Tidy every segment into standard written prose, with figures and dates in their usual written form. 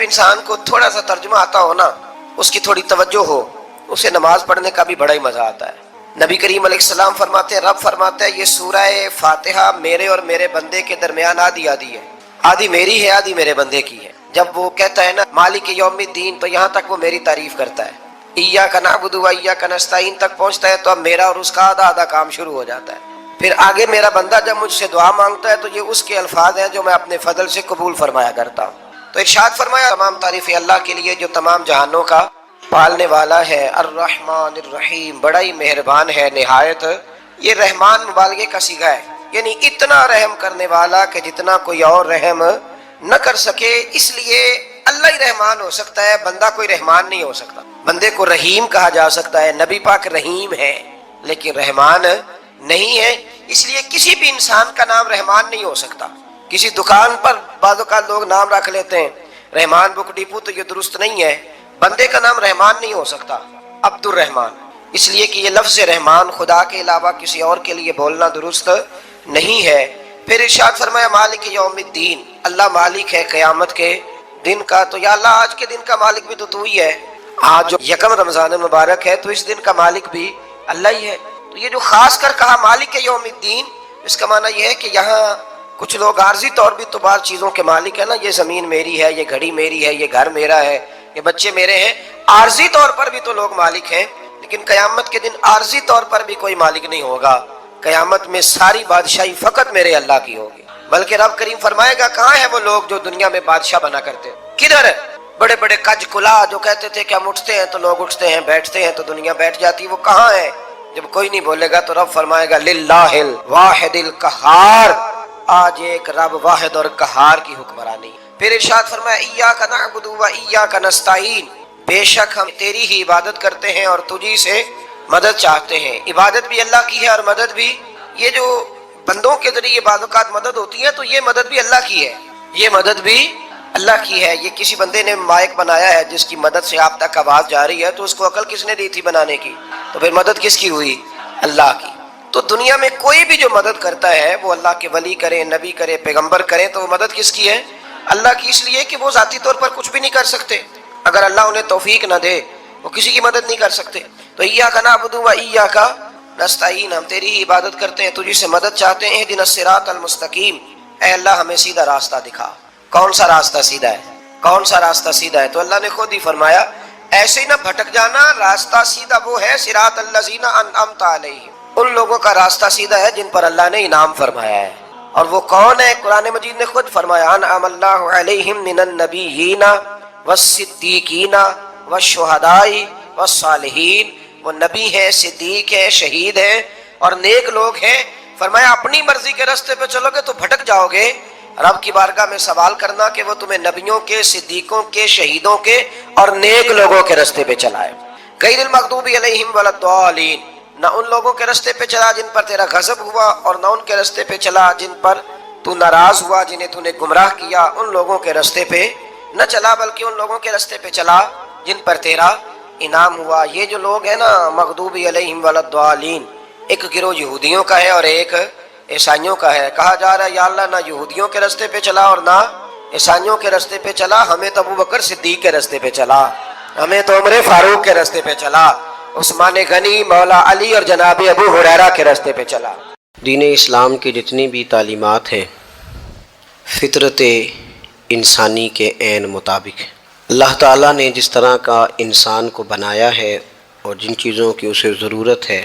انسان کو تھوڑا سا ترجمہ آتا ہو نا، اس کی تھوڑی توجہ ہو، اسے نماز پڑھنے کا بھی بڑا ہی مزہ آتا ہے۔ نبی کریم علیہ السلام فرماتے ہیں، رب فرماتا ہے یہ سورہ فاتحہ میرے اور میرے بندے کے درمیان آدھی آدھی ہے، آدھی میری ہے آدھی میرے بندے کی ہے۔ جب وہ کہتا ہے نا مالک یوم الدین، تو یہاں تک وہ میری تعریف کرتا ہے، ایاک نعبد و ایاک نستعین تک پہنچتا ہے تو اب میرا اور اس کا آدھا آدھا کام شروع ہو جاتا ہے۔ پھر آگے میرا بندہ جب مجھ سے دعا مانگتا ہے تو یہ اس کے الفاظ ہیں جو میں اپنے فضل سے قبول فرمایا کرتا ہوں۔ تو ارشاد فرمایا تمام تعریفیں اللہ کے لیے جو تمام جہانوں کا پالنے والا ہے، الرحمن الرحیم، بڑا ہی مہربان ہے نہایت۔ یہ رحمان مبالغے کا صیغہ ہے، یعنی اتنا رحم کرنے والا کہ جتنا کوئی اور رحم نہ کر سکے، اس لیے اللہ ہی رحمان ہو سکتا ہے، بندہ کوئی رحمان نہیں ہو سکتا۔ بندے کو رحیم کہا جا سکتا ہے، نبی پاک رحیم ہے لیکن رحمان نہیں ہے، اس لیے کسی بھی انسان کا نام رحمان نہیں ہو سکتا۔ کسی دکان پر بعض اوقات لوگ نام رکھ لیتے ہیں رحمان بک ڈپو، تو یہ درست نہیں ہے، بندے کا نام رحمان نہیں ہو سکتا، عبد الرحمان، اس لیے کہ یہ لفظ رحمان خدا کے علاوہ کسی اور کے لیے بولنا درست نہیں ہے۔ پھر ارشاد فرمایا مالک یوم الدین، اللہ مالک ہے قیامت کے دن کا۔ تو یا اللہ آج کے دن کا مالک بھی تو ہی ہے، آج جو یکم رمضان مبارک ہے تو اس دن کا مالک بھی اللہ ہی ہے۔ تو یہ جو خاص کر کہا مالک یوم الدین، اس کا معنی یہ ہے کہ یہاں کچھ لوگ عارضی طور بھی تو بعض چیزوں کے مالک ہیں نا، یہ زمین میری ہے، یہ گھڑی میری ہے، یہ گھر میرا ہے، یہ بچے میرے ہیں، عارضی طور پر بھی تو لوگ مالک ہیں، لیکن قیامت کے دن عارضی طور پر بھی کوئی مالک نہیں ہوگا۔ قیامت میں ساری بادشاہی فقط میرے اللہ کی ہوگی۔ بلکہ رب کریم فرمائے گا کہاں ہیں وہ لوگ جو دنیا میں بادشاہ بنا کرتے ہیں، کدھر؟ بڑے بڑے کج کلا جو کہتے تھے کہ ہم اٹھتے ہیں تو لوگ اٹھتے ہیں، بیٹھتے ہیں تو دنیا بیٹھ جاتی، وہ کہاں ہے؟ جب کوئی نہیں بولے گا تو رب فرمائے گا للہ الواحد القہار، آج ایک رب واحد اور قہار کی حکمرانی۔ پھر ارشاد فرمایا ایاک نعبد و ایاک نستعین، بے شک ہم تیری ہی عبادت کرتے ہیں اور تجھی سے مدد چاہتے ہیں۔ عبادت بھی اللہ کی ہے اور مدد بھی، یہ جو بندوں کے ذریعے بعض اوقات مدد ہوتی ہے تو یہ مدد بھی اللہ کی ہے، یہ مدد بھی اللہ کی ہے۔ یہ کسی بندے نے مائک بنایا ہے جس کی مدد سے آپ تک آواز جا رہی ہے، تو اس کو عقل کس نے دی تھی بنانے کی؟ تو پھر مدد کس کی ہوئی؟ اللہ کی۔ تو دنیا میں کوئی بھی جو مدد کرتا ہے وہ اللہ کے ولی کریں، نبی کرے، پیغمبر کریں، تو وہ مدد کس کی ہے؟ اللہ کی، اس لیے کہ وہ ذاتی طور پر کچھ بھی نہیں کر سکتے، اگر اللہ انہیں توفیق نہ دے وہ کسی کی مدد نہیں کر سکتے۔ تو ایاک نعبد و ایاک نستعین، ہم تیری ہی عبادت کرتے ہیں، تجھی سے مدد چاہتے ہیں۔ اہدنا الصراط المستقیم، اے اللہ ہمیں سیدھا راستہ دکھا۔ کون سا راستہ سیدھا ہے؟ کون سا راستہ سیدھا ہے؟ تو اللہ نے خود ہی فرمایا ایسے ہی نہ بھٹک جانا، راستہ سیدھا وہ ہے صراط الذین انعمت علیہم، ان لوگوں کا راستہ سیدھا ہے جن پر اللہ نے انعام فرمایا ہے۔ اور وہ کون ہے؟ قرآن مجید نے خود فرمایا انعم اللہ علیہم من النبیین والصدیقین والشہداء والصالحین، وہ نبی ہیں، صدیق ہیں، شہید ہیں اور نیک لوگ ہیں۔ فرمایا اپنی مرضی کے راستے پہ چلو گے تو بھٹک جاؤ گے، رب کی بارگاہ میں سوال کرنا کہ وہ تمہیں نبیوں کے، صدیقوں کے، شہیدوں کے اور نیک لوگوں کے راستے پہ چلائے۔ غیر المغضوب علیہم ولا الضالین، نہ ان لوگوں کے راستے پہ چلا جن پر تیرا غضب ہوا، اور نہ ان کے راستے پہ چلا جن پر تو ناراض ہوا، جنہیں تو نے گمراہ کیا، ان لوگوں کے راستے پہ نہ چلا، بلکہ ان لوگوں کے راستے پہ چلا جن پر تیرا انعام ہوا۔ یہ جو لوگ ہیں نا مغضوب علیہم ولا الضالین، ایک گروہ یہودیوں کا ہے اور ایک عیسائیوں کا ہے۔ کہا جا رہا ہے یا اللہ نہ یہودیوں کے راستے پہ چلا اور نہ عیسائیوں کے راستے پہ چلا، ہمیں تو ابوبکر صدیق کے راستے پہ چلا، ہمیں تو عمر فاروق کے راستے پہ چلا، عثمان غنی، مولا علی اور جناب ابو ہریرہ کے راستے پہ چلا۔ دین اسلام کی جتنی بھی تعلیمات ہیں فطرت انسانی کے عین مطابق، اللہ تعالیٰ نے جس طرح کا انسان کو بنایا ہے اور جن چیزوں کی اسے ضرورت ہے،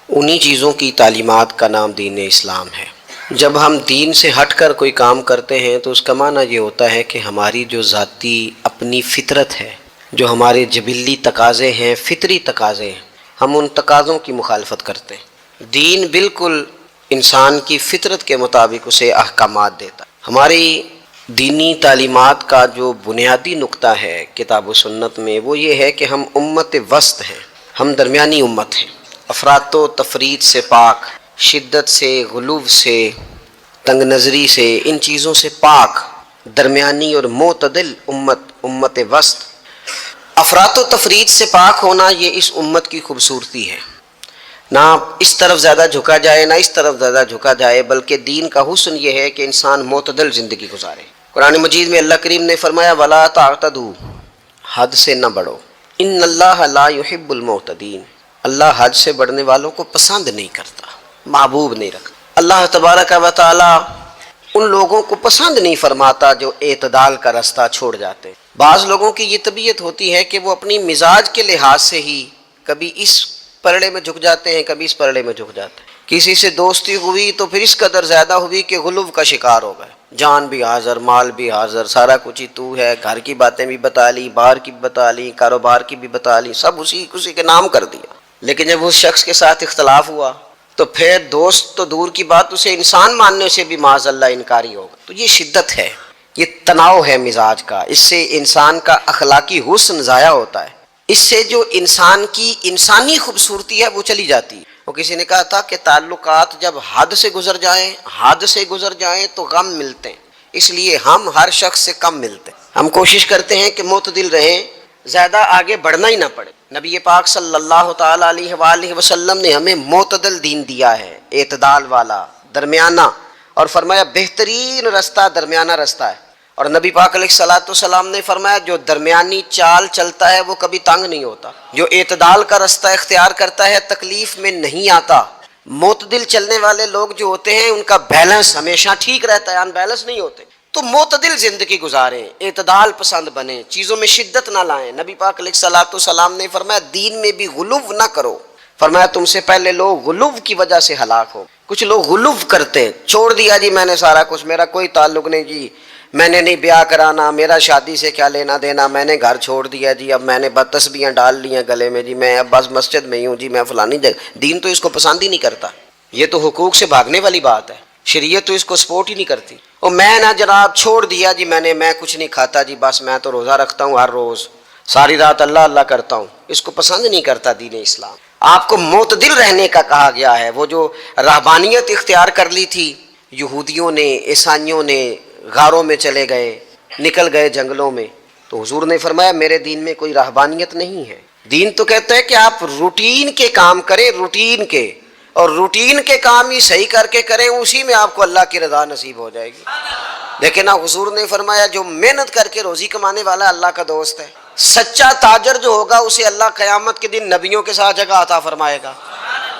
انہی چیزوں کی تعلیمات کا نام دین اسلام ہے۔ جب ہم دین سے ہٹ کر کوئی کام کرتے ہیں تو اس کا معنی یہ ہوتا ہے کہ ہماری جو ذاتی اپنی فطرت ہے، جو ہمارے جبلی تقاضے ہیں، فطری تقاضے ہیں، ہم ان تقاضوں کی مخالفت کرتے ہیں۔ دین بالکل انسان کی فطرت کے مطابق اسے احکامات دیتا ہے۔ ہماری دینی تعلیمات کا جو بنیادی نقطہ ہے کتاب و سنت میں وہ یہ ہے کہ ہم امت وسط ہیں، ہم درمیانی امت ہیں، افراط و تفریط سے پاک، شدت سے، غلو سے، تنگ نظری سے، ان چیزوں سے پاک، درمیانی اور معتدل امت وسط۔ افراط و تفریط سے پاک ہونا یہ اس امت کی خوبصورتی ہے، نہ اس طرف زیادہ جھکا جائے نہ اس طرف زیادہ جھکا جائے، بلکہ دین کا حسن یہ ہے کہ انسان معتدل زندگی گزارے۔ قرآن مجید میں اللہ کریم نے فرمایا وَلَا تَعْتَدُوا، حد سے نہ بڑھو، ان اللہ لا يحب المعتدین، اللہ حد سے بڑھنے والوں کو پسند نہیں کرتا، محبوب نہیں رکھتا۔ اللہ تبارک و تعالی ان لوگوں کو پسند نہیں فرماتا جو اعتدال کا رستہ چھوڑ جاتے۔ بعض لوگوں کی یہ طبیعت ہوتی ہے کہ وہ اپنی مزاج کے لحاظ سے ہی کبھی اس پرڑے میں جھک جاتے ہیں، کبھی اس پرڑے میں جھک جاتے ہیں۔ کسی سے دوستی ہوئی تو پھر اس قدر زیادہ ہوئی کہ غلو کا شکار ہو گئے، جان بھی حاضر، مال بھی حاضر، سارا کچھ ہی تو ہے، گھر کی باتیں بھی بتا لی، باہر کی بھی بتا لی، کاروبار کی بھی بتا لی، سب اسی کے نام کر دیا۔ لیکن جب اس شخص کے ساتھ اختلاف ہوا تو پھر دوست تو دور کی بات، اسے انسان ماننے سے بھی معاذ اللہ انکاری ہوگا۔ تو یہ شدت ہے، یہ تناؤ ہے مزاج کا، اس سے انسان کا اخلاقی حسن ضائع ہوتا ہے، اس سے جو انسان کی انسانی خوبصورتی ہے وہ چلی جاتی ہے۔ وہ کسی نے کہا تھا کہ تعلقات جب حد سے گزر جائیں تو غم ملتے ہیں، اس لیے ہم ہر شخص سے کم ملتے ہیں۔ ہم کوشش کرتے ہیں کہ معتدل رہیں، زیادہ آگے بڑھنا ہی نہ پڑے۔ نبی پاک صلی اللہ تعالی علیہ وآلہ وسلم نے ہمیں معتدل دین دیا ہے، اعتدال والا، درمیانہ، اور فرمایا بہترین رستہ درمیانہ رستہ ہے۔ اور نبی پاک علیہ الصلوۃ والسلام نے فرمایا جو درمیانی چال چلتا ہے وہ کبھی تنگ نہیں ہوتا، جو اعتدال کا رستہ اختیار کرتا ہے تکلیف میں نہیں آتا۔ معتدل چلنے والے لوگ جو ہوتے ہیں ان کا بیلنس ہمیشہ ٹھیک رہتا ہے، ان بیلنس نہیں ہوتے۔ تو معتدل زندگی گزاریں، اعتدال پسند بنیں، چیزوں میں شدت نہ لائیں۔ نبی پاک علیہ الصلوۃ والسلام نے فرمایا دین میں بھی غلو نہ کرو، فرمایا تم سے پہلے لوگ غلو کی وجہ سے ہلاک ہو۔ کچھ لوگ غلو کرتے ہیں، چھوڑ دیا جی میں نے سارا کچھ، میرا کوئی تعلق نہیں جی، میں نے نہیں بیاہ کرانا، میرا شادی سے کیا لینا دینا، میں نے گھر چھوڑ دیا جی، اب میں نے بد تسبیحاں ڈال لی ہیں گلے میں جی، میں اب بس مسجد میں ہی ہوں جی، میں فلانی جگہ۔ دین تو اس کو پسند ہی نہیں کرتا، یہ تو حقوق سے بھاگنے والی بات ہے، شریعت تو اس کو سپورٹ ہی نہیں کرتی۔ اور میں نہ جناب چھوڑ دیا جی، میں کچھ نہیں کھاتا جی، بس میں تو روزہ رکھتا ہوں ہر روز، ساری رات اللہ اللہ کرتا ہوں، اس کو پسند نہیں کرتا دین اسلام۔ آپ کو معتدل رہنے کا کہا گیا ہے۔ وہ جو رہبانیت اختیار کر لی تھی یہودیوں نے، عیسائیوں نے، غاروں میں چلے گئے، نکل گئے جنگلوں میں، تو حضور نے فرمایا میرے دین میں کوئی رہبانیت نہیں ہے۔ دین تو کہتا ہے کہ آپ روٹین کے کام کریں، روٹین کے، اور روٹین کے کام ہی صحیح کر کے کریں، اسی میں آپ کو اللہ کی رضا نصیب ہو جائے گی۔ لیکن حضور نے فرمایا جو محنت کر کے روزی کمانے والا اللہ کا دوست ہے، سچا تاجر جو ہوگا اسے اللہ قیامت کے دن نبیوں کے ساتھ جگہ عطا فرمائے گا۔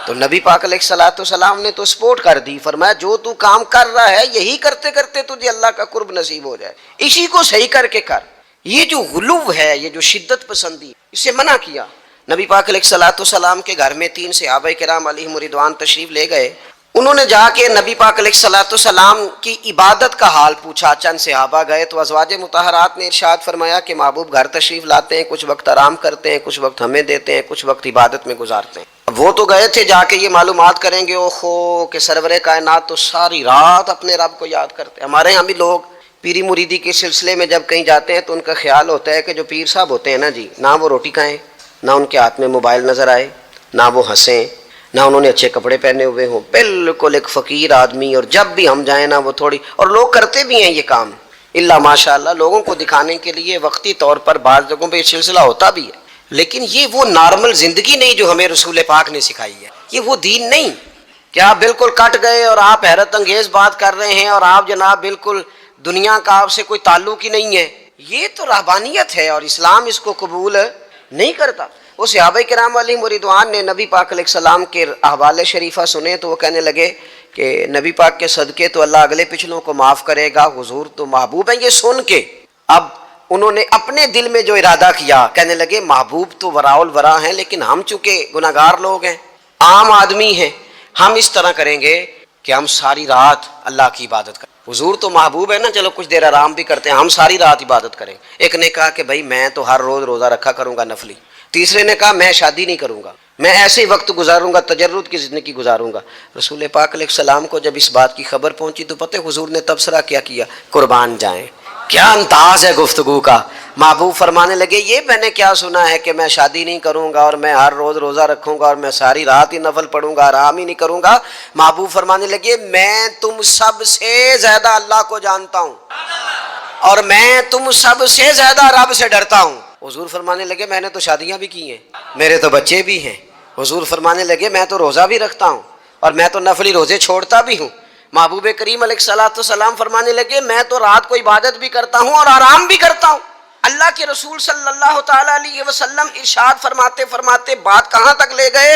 تو نبی پاک علیہ الصلوۃ والسلام نے تو سپورٹ کر دی، فرمایا جو تو کام کر رہا ہے یہی کرتے کرتے تجھے اللہ کا قرب نصیب ہو جائے، اسی کو صحیح کر کے کر۔ یہ جو غلو ہے، یہ جو شدت پسندی، اس سے منع کیا۔ نبی پاک علیہ الصلوۃ والسلام کے گھر میں 3 صحابہ کرام علیہم رضوان تشریف لے گئے۔ انہوں نے جا کے نبی پاک علیہ الصلوۃ والسلام کی عبادت کا حال پوچھا۔ چند صحابہ گئے تو ازواج مطہرات نے ارشاد فرمایا کہ محبوب گھر تشریف لاتے ہیں، کچھ وقت آرام کرتے ہیں، کچھ وقت ہمیں دیتے ہیں، کچھ وقت عبادت میں گزارتے ہیں۔ اب وہ تو گئے تھے جا کے یہ معلومات کریں گے اوہو کہ سرور کائنات تو ساری رات اپنے رب کو یاد کرتے ہیں۔ ہمارے یہاں بھی لوگ پیری مریدی کے سلسلے میں جب کہیں جاتے ہیں تو ان کا خیال ہوتا ہے کہ جو پیر صاحب ہوتے ہیں نا جی، نہ وہ روٹی کھائیں، نہ ان کے ہاتھ میں موبائل نظر آئے، نہ وہ ہنسیں، نہ انہوں نے اچھے کپڑے پہنے ہوئے ہوں، بالکل ایک فقیر آدمی، اور جب بھی ہم جائیں نا وہ تھوڑی، اور لوگ کرتے بھی ہیں یہ کام اللہ ماشاءاللہ لوگوں کو دکھانے کے لیے، وقتی طور پر بعض جگہوں پہ یہ سلسلہ ہوتا بھی ہے، لیکن یہ وہ نارمل زندگی نہیں جو ہمیں رسول پاک نے سکھائی ہے، یہ وہ دین نہیں کہ آپ بالکل کٹ گئے اور آپ حیرت انگیز بات کر رہے ہیں اور آپ جناب بالکل دنیا کا آپ سے کوئی تعلق ہی نہیں ہے۔ یہ تو رہبانیت ہے اور اسلام اس کو قبول نہیں کرتا۔ وہ صحابہ کرام علیہم رضوان نے نبی پاک علیہ السلام کے احوال شریفہ سنے تو وہ کہنے لگے کہ نبی پاک کے صدقے تو اللہ اگلے پچھلوں کو معاف کرے گا، حضور تو محبوب ہیں۔ یہ سن کے اب انہوں نے اپنے دل میں جو ارادہ کیا، کہنے لگے محبوب تو وراء الورا ہیں، لیکن ہم چونکہ گناہگار لوگ ہیں، عام آدمی ہیں، ہم اس طرح کریں گے کہ ہم ساری رات اللہ کی عبادت کریں۔ حضور تو محبوب ہے نا، چلو کچھ دیر آرام بھی کرتے ہیں، ہم ساری رات عبادت کریں۔ ایک نے کہا کہ بھائی میں تو ہر روز روزہ رکھا کروں گا نفلی۔ تیسرے نے کہا میں شادی نہیں کروں گا، میں ایسے ہی وقت گزاروں گا، تجرد کی زندگی گزاروں گا۔ رسول پاک علیہ السلام کو جب اس بات کی خبر پہنچی تو پتہ حضور نے تبصرہ کیا قربان جائیں، کیا انداز ہے گفتگو کا۔ محبوب فرمانے لگے یہ میں نے کیا سنا ہے کہ میں شادی نہیں کروں گا اور میں ہر روز روزہ رکھوں گا اور میں ساری رات ہی نفل پڑھوں گا، آرام ہی نہیں کروں گا۔ محبوب فرمانے لگے میں تم سب سے زیادہ اللہ کو جانتا ہوں اور میں تم سب سے زیادہ رب سے ڈرتا ہوں۔ حضور فرمانے لگے میں نے تو شادیاں بھی کی ہیں، میرے تو بچے بھی ہیں۔ حضور فرمانے لگے میں تو روزہ بھی رکھتا ہوں اور میں تو نفلی روزے چھوڑتا بھی ہوں۔ محبوب کریم علیہ الصلوۃ والسلام فرمانے لگے میں تو رات کو عبادت بھی کرتا ہوں اور آرام بھی کرتا ہوں۔ اللہ کے رسول صلی اللہ تعالی علیہ وسلم ارشاد فرماتے فرماتے بات کہاں تک لے گئے؟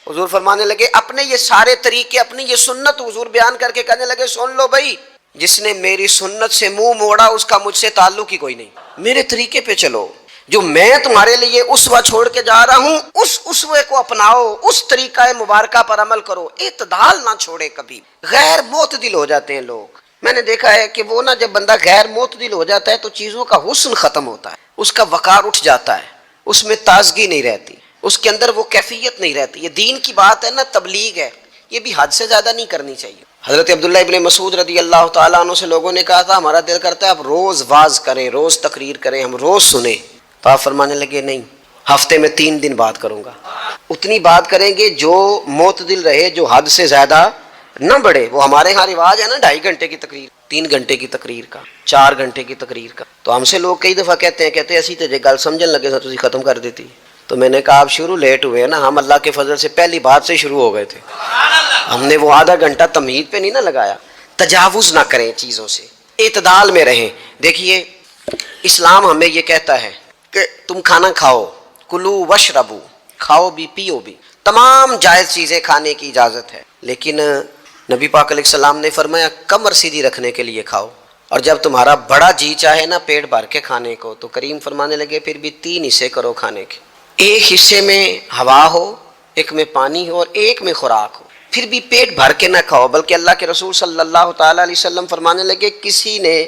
حضور فرمانے لگے اپنے یہ سارے طریقے، اپنی یہ سنت حضور بیان کر کے کہنے لگے سن لو بھائی، جس نے میری سنت سے منہ موڑا اس کا مجھ سے تعلق ہی کوئی نہیں، میرے طریقے پہ چلو، جو میں تمہارے لیے اسوہ چھوڑ کے جا رہا ہوں اس اسوے کو اپناؤ، اس طریقہ مبارکہ پر عمل کرو، اعتدال نہ چھوڑے کبھی۔ غیر معتدل ہو جاتے ہیں لوگ، میں نے دیکھا ہے کہ وہ نا جب بندہ غیر معتدل ہو جاتا ہے تو چیزوں کا حسن ختم ہوتا ہے، اس کا وقار اٹھ جاتا ہے، اس میں تازگی نہیں رہتی، اس کے اندر وہ کیفیت نہیں رہتی۔ یہ دین کی بات ہے نا، تبلیغ ہے، یہ بھی حد سے زیادہ نہیں کرنی چاہیے۔ حضرت عبداللہ ابن مسعود رضی اللہ تعالیٰ عنہ سے لوگوں نے کہا تھا ہمارا دل کرتا ہے آپ روز واز کریں، روز تقریر کریں، ہم روز سنیں، تو آپ فرمانے لگے نہیں، ہفتے میں 3 دن بات کروں گا، اتنی بات کریں گے جو معتدل رہے، جو حد سے زیادہ نہ بڑھے۔ وہ ہمارے ہاں رواج ہے نا 2.5 گھنٹے کی تقریر، 3 گھنٹے کی تقریر کا، 4 گھنٹے کی تقریر کا، تو ہم سے لوگ کئی دفعہ کہتے ہیں اسی تے گل سمجھن لگے تو تسی ختم کر دیتی۔ تو میں نے کہا آپ شروع لیٹ ہوئے نا، ہم اللہ کے فضل سے پہلی بات سے شروع ہو گئے تھے، ہم نے وہ آدھا گھنٹہ تمہید پہ نہیں نہ لگایا۔ تجاوز نہ کریں چیزوں سے، اعتدال میں رہیں۔ دیکھیے اسلام ہمیں یہ کہتا ہے کہ تم کھانا کھاؤ، کلو وشربو، کھاؤ بھی پیو بھی، تمام جائز چیزیں کھانے کی اجازت ہے، لیکن نبی پاک علیہ السلام نے فرمایا کمر سیدھی رکھنے کے لیے کھاؤ، اور جب تمہارا بڑا جی چاہے نا پیٹ بھر کے کھانے کو، تو کریم فرمانے لگے پھر بھی 3 حصے کرو کھانے کے، ایک حصے میں ہوا ہو، ایک میں پانی ہو، اور ایک میں خوراک ہو، پھر بھی پیٹ بھر کے نہ کھاؤ۔ بلکہ اللہ کے رسول صلی اللہ تعالیٰ علیہ وسلم فرمانے لگے کسی نے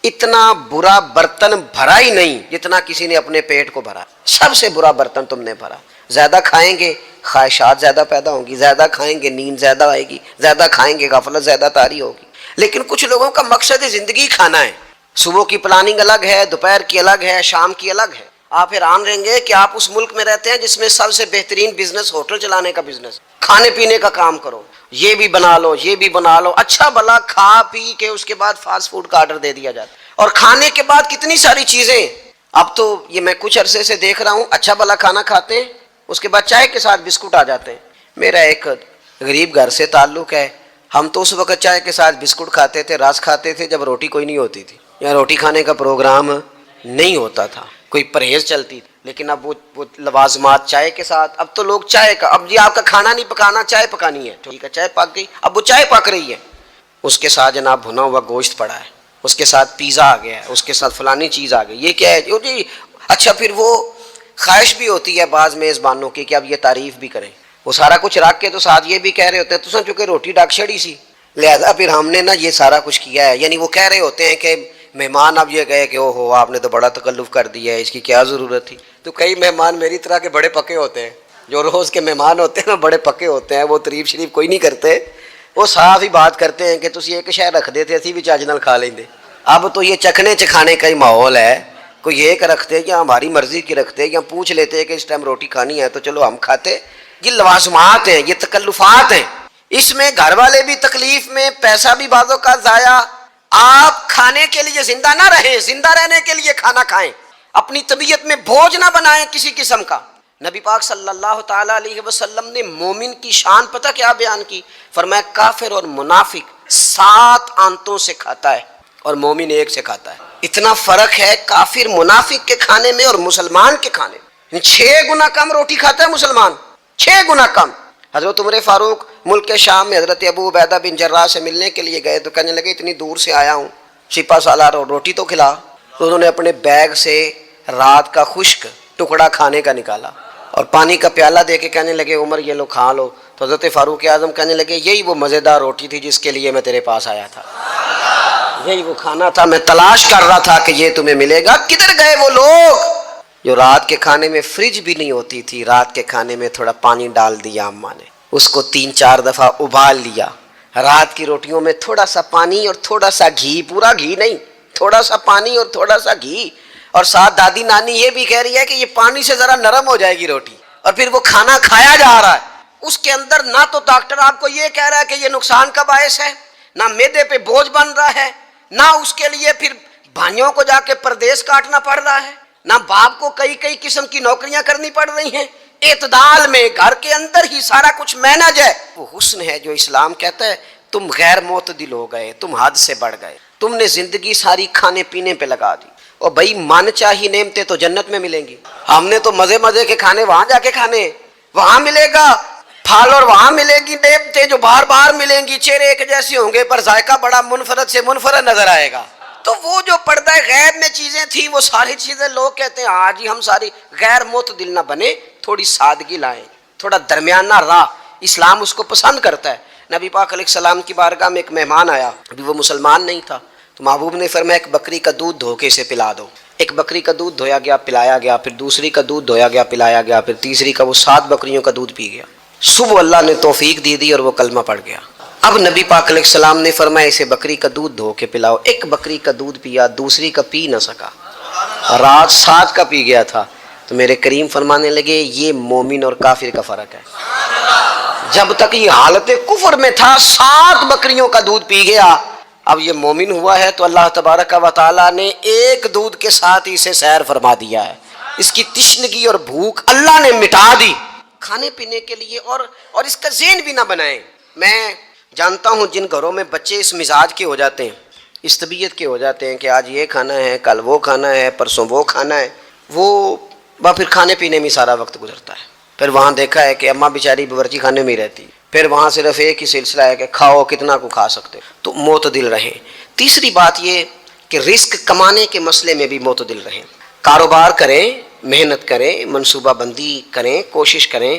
اتنا برا برتن بھرا ہی نہیں جتنا کسی نے اپنے پیٹ کو بھرا، سب سے برا برتن تم نے بھرا۔ زیادہ کھائیں گے خواہشات زیادہ پیدا ہوں گی، زیادہ کھائیں گے نیند زیادہ آئے گی، زیادہ کھائیں گے غفلت زیادہ طاری ہوگی۔ لیکن کچھ لوگوں کا مقصد زندگی کھانا ہے، صبح کی پلاننگ الگ ہے، دوپہر کی الگ ہے، شام کی الگ ہے۔ آپ حیران رہیں گے کہ آپ اس ملک میں رہتے ہیں جس میں سب سے بہترین بزنس ہوٹل چلانے کا بزنس، کھانے پینے کا کام کرو، یہ بھی بنا لو یہ بھی بنا لو، اچھا بھلا کھا پی کے اس کے بعد فاسٹ فوڈ کا آرڈر دے دیا جاتا ہے، اور کھانے کے بعد کتنی ساری چیزیں۔ اب تو یہ میں کچھ عرصے سے دیکھ رہا ہوں اچھا بھلا کھانا کھاتے ہیں، اس کے بعد چائے کے ساتھ بسکٹ آ جاتے ہیں۔ میرا ایک غریب گھر سے تعلق ہے، ہم تو اس وقت چائے کے ساتھ بسکٹ کھاتے تھے، رس کھاتے تھے جب روٹی کوئی نہیں ہوتی تھی یا روٹی کھانے کا پروگرام نہیں ہوتا تھا، کوئی پرہیز چلتی تھی، لیکن اب وہ لوازمات چائے کے ساتھ۔ اب تو لوگ چائے کا، اب جی آپ کا کھانا نہیں پکانا، چائے پکانی ہے، ٹھیک ہے چائے پک گئی، اب وہ چائے پک رہی ہے، اس کے ساتھ جناب بھنا ہوا گوشت پڑا ہے، اس کے ساتھ پیزا آ گیا ہے، اس کے ساتھ فلانی چیز آ گئی، یہ کیا ہے جی؟ اچھا پھر وہ خواہش بھی ہوتی ہے بعض میزبانوں کی کہ اب یہ تعریف بھی کریں، وہ سارا کچھ رکھ کے تو ساتھ یہ بھی کہہ رہے ہوتے ہیں تو چونکہ روٹی ڈاک چھڑی سی، لہذا پھر ہم نے نا یہ سارا کچھ کیا ہے، یعنی وہ کہہ رہے ہوتے ہیں کہ مہمان اب یہ کہے کہ او ہو آپ نے تو بڑا تکلف کر دیا ہے، اس کی کیا ضرورت تھی۔ تو کئی مہمان میری طرح کے بڑے پکے ہوتے ہیں، جو روز کے مہمان ہوتے ہیں نا بڑے پکے ہوتے ہیں، وہ تعریف شریف کوئی نہیں کرتے، وہ صاف ہی بات کرتے ہیں کہ تسی ایک شے رکھ دیتے اسی بھی چاج نال کھا لیندے۔ اب تو یہ چکھنے چکھانے کا ہی ماحول ہے، کوئی ایک رکھتے یا ہماری مرضی کی رکھتے یا پوچھ لیتے کہ اس ٹائم روٹی کھانی ہے تو چلو ہم کھاتے۔ یہ لوازمات ہیں، یہ تکلفات ہیں، اس میں گھر والے بھی تکلیف میں، پیسہ بھی بعضوں کا ضائع۔ آپ کھانے کے لیے زندہ نہ رہیں، زندہ رہنے کے لیے کھانا کھائیں، اپنی طبیعت میں بوجھ نہ بنائیں کسی قسم کا۔ نبی پاک صلی اللہ تعالیٰ علیہ وسلم نے مومن کی شان پتہ کیا بیان کی؟ فرمایا کافر اور منافق 7 آنتوں سے کھاتا ہے اور مومن 1 سے کھاتا ہے۔ اتنا فرق ہے کافر منافق کے کھانے میں اور مسلمان کے کھانے میں، 6 گنا کم روٹی کھاتا ہے مسلمان، 6 گنا کم۔ حضرت عمر فاروق ملک کے شام میں حضرت ابو عبیدہ بن جراح سے ملنے کے لیے گئے تو کہنے لگے اتنی دور سے آیا ہوں، سپہ سالار اور روٹی تو کھلا۔ تو انہوں نے اپنے بیگ سے رات کا خشک ٹکڑا کھانے کا نکالا اور پانی کا پیالہ دے کے کہنے لگے عمر یہ لو کھا لو۔ تو حضرت فاروق اعظم کہنے لگے یہی وہ مزیدار روٹی تھی جس کے لیے میں تیرے پاس آیا تھا، یہی وہ کھانا تھا، میں تلاش کر رہا تھا کہ یہ تمہیں ملے گا۔ کدھر گئے وہ لوگ جو رات کے کھانے میں فریج بھی نہیں ہوتی تھی، رات کے کھانے میں تھوڑا پانی ڈال دیا اماں نے، اس کو 3-4 دفعہ ابال لیا، رات کی روٹیوں میں تھوڑا سا پانی اور تھوڑا سا گھی، پورا گھی نہیں، تھوڑا سا پانی اور تھوڑا سا گھی، اور ساتھ دادی نانی یہ بھی کہہ رہی ہے کہ یہ پانی سے ذرا نرم ہو جائے گی روٹی، اور پھر وہ کھانا کھایا جا رہا ہے۔ اس کے اندر نہ تو ڈاکٹر آپ کو یہ کہہ رہا ہے کہ یہ نقصان کا باعث ہے، نہ معدے پہ بوجھ بن رہا ہے، نہ اس کے لیے پھر بھائیوں کو جا کے پردیس کاٹنا پڑ رہا ہے، نہ باپ کو کئی قسم کی نوکریاں کرنی پڑ رہی ہیں۔ اعتدال میں گھر کے اندر ہی سارا کچھ مینج ہے۔ وہ حسن ہے جو اسلام کہتا ہے تم غیر معتدل ہو گئے، تم حد سے بڑھ گئے، تم نے زندگی ساری کھانے پینے پہ لگا دی. اور بھائی من چاہی نعمتیں تو جنت میں ملیں گی. ہم نے تو مزے مزے کے کھانے وہاں جا کے کھانے، وہاں ملے گا پھل اور وہاں ملے گی نعمتیں جو بار بار ملیں گی. چہرے ایک جیسے ہوں گے پر ذائقہ بڑا منفرد سے منفرد نظر آئے گا. تو وہ جو پردہ غیب میں چیزیں تھیں وہ ساری چیزیں لوگ کہتے ہیں ہاں جی ہم ساری غیر معتدل نہ بنے، تھوڑی سادگی لائیں، تھوڑا درمیانہ راہ. اسلام اس کو پسند کرتا ہے. نبی پاک علیہ السلام کی بارگاہ میں ایک مہمان آیا، ابھی وہ مسلمان نہیں تھا، تو محبوب نے فرمایا ایک بکری کا دودھ دھو کے اسے پلا دو. ایک بکری کا دودھ دھویا گیا، پلایا گیا، پھر دوسری کا دودھ دھویا گیا، پلایا گیا، پھر تیسری کا، وہ 7 بکریوں کا دودھ پی گیا. صبح اللہ نے توفیق دی اور وہ کلمہ پڑھ گیا. اب نبی پاک علیہ السلام نے فرمایا اسے بکری کا دودھ دھو کے پلاؤ. ایک بکری کا دودھ پیا، دوسری کا پی نہ سکا، رات 7 کا پی گیا تھا. تو میرے کریم فرمانے لگے یہ مومن اور کافر کا فرق ہے. جب تک یہ حالت کفر میں تھا 7 بکریوں کا دودھ پی گیا، اب یہ مومن ہوا ہے تو اللہ تبارک و تعالیٰ نے ایک دودھ کے ساتھ اسے سیر فرما دیا ہے. اس کی تشنگی اور بھوک اللہ نے مٹا دی کھانے پینے کے لیے. اور اس کا ذہن بھی نہ بنائیں. میں جانتا ہوں جن گھروں میں بچے اس مزاج کے ہو جاتے ہیں، اس طبیعت کے ہو جاتے ہیں کہ آج یہ کھانا ہے، کل وہ کھانا ہے، پرسوں وہ کھانا ہے، وہ پھر کھانے پینے میں سارا وقت گزرتا ہے. پھر وہاں دیکھا ہے کہ اماں بیچاری باورچی خانے میں ہی رہتی، پھر وہاں صرف ایک ہی سلسلہ ہے کہ کھاؤ کتنا کو کھا سکتے. تو معتدل رہیں. تیسری بات یہ کہ رزق کمانے کے مسئلے میں بھی معتدل رہیں. کاروبار کریں، محنت کریں، منصوبہ بندی کریں، کوشش کریں،